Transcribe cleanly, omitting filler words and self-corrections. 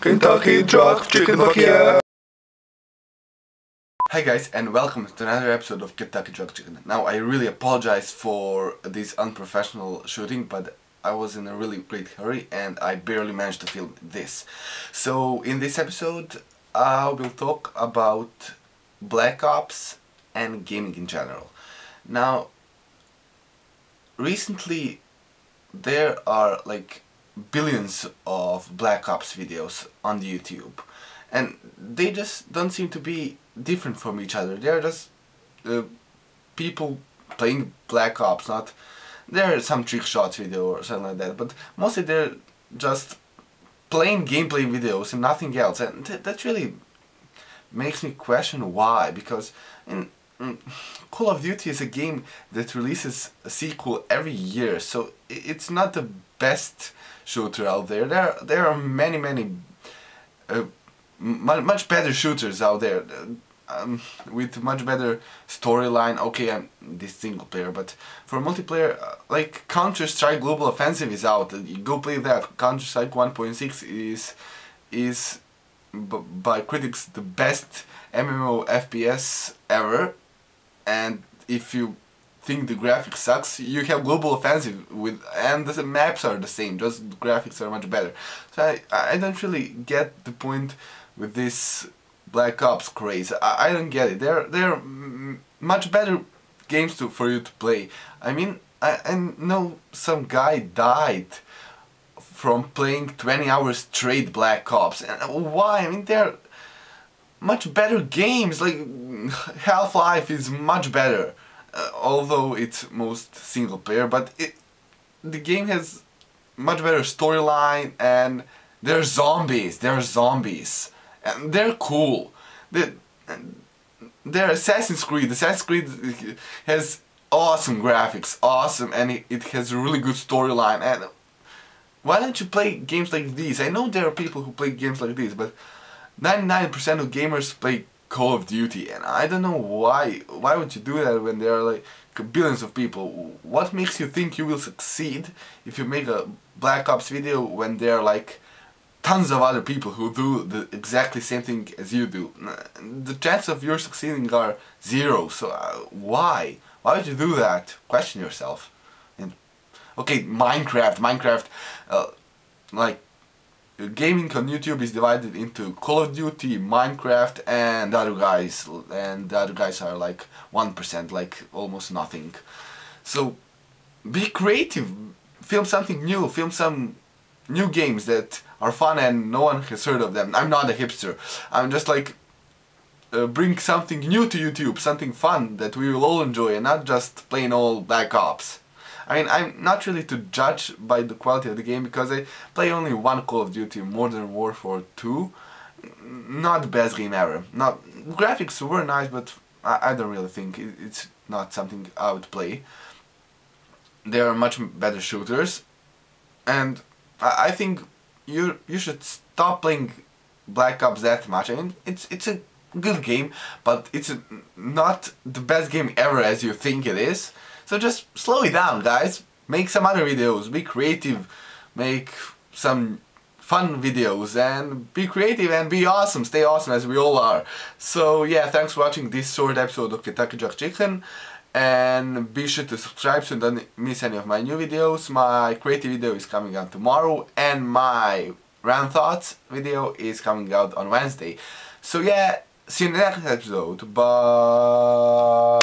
Kentucky Drug Chicken, fuck yeah! Hi guys, and welcome to another episode of Kentucky Drug Chicken. Now, I really apologize for this unprofessional shooting, but I was in a really great hurry and I barely managed to film this. So in this episode I will talk about Black Ops and gaming in general. Now, recently there are like billions of Black Ops videos on the YouTube, and they just don't seem to be different from each other. They're just people playing Black Ops. Not there are some trick shots video or something like that, but mostly they're just plain gameplay videos and nothing else, and that really makes me question why. Because in Call of Duty is a game that releases a sequel every year, so it's not the best shooter out there. There are many much better shooters out there with much better storyline. Okay, this single player, but for multiplayer, like Counter-Strike Global Offensive is out. You go play that. Counter-Strike 1.6 is by critics the best MMO FPS ever, and if you think the graphics sucks, you have Global Offensive and the maps are the same, just the graphics are much better. So I don't really get the point with this Black Ops craze. I don't get it. They're much better games for you to play. I mean, I know some guy died from playing 20 hours straight Black Ops, and why? I mean, they're much better games. Like Half-Life is much better, although it's most single player, but the game has much better storyline, and they're zombies, and they're cool. They're Assassin's Creed. Assassin's Creed has awesome graphics, awesome, and it has a really good storyline. And why don't you play games like these? I know there are people who play games like these, but 99% of gamers play Call of Duty, and I don't know why. Why would you do that when there are like billions of people? What makes you think you will succeed if you make a Black Ops video when there are like tons of other people who do the exactly same thing as you do? The chances of your succeeding are zero. So why? Why would you do that? Question yourself. And okay, Minecraft, like. Gaming on YouTube is divided into Call of Duty, Minecraft, and other guys, and the other guys are like 1%, like almost nothing. So be creative, film something new, film some new games that are fun and no one has heard of them. I'm not a hipster, I'm just like bring something new to YouTube, something fun that we will all enjoy, and not just plain old Black Ops. I mean, I'm not really to judge by the quality of the game, because I play only one Call of Duty, Modern Warfare 2. Not the best game ever. Not graphics were nice, but I don't really think it's not something I would play. There are much better shooters, and I think you should stop playing Black Ops that much. I mean, it's a good game, but it's not the best game ever as you think it is. So just slow it down, guys. Make some other videos, be creative, make some fun videos, and be creative and be awesome, stay awesome as we all are. So yeah, thanks for watching this short episode of Kentucky Drug Chicken, and be sure to subscribe so you don't miss any of my new videos. My creative video is coming out tomorrow, and my random thoughts video is coming out on Wednesday. So yeah, see you in the next episode. Bye.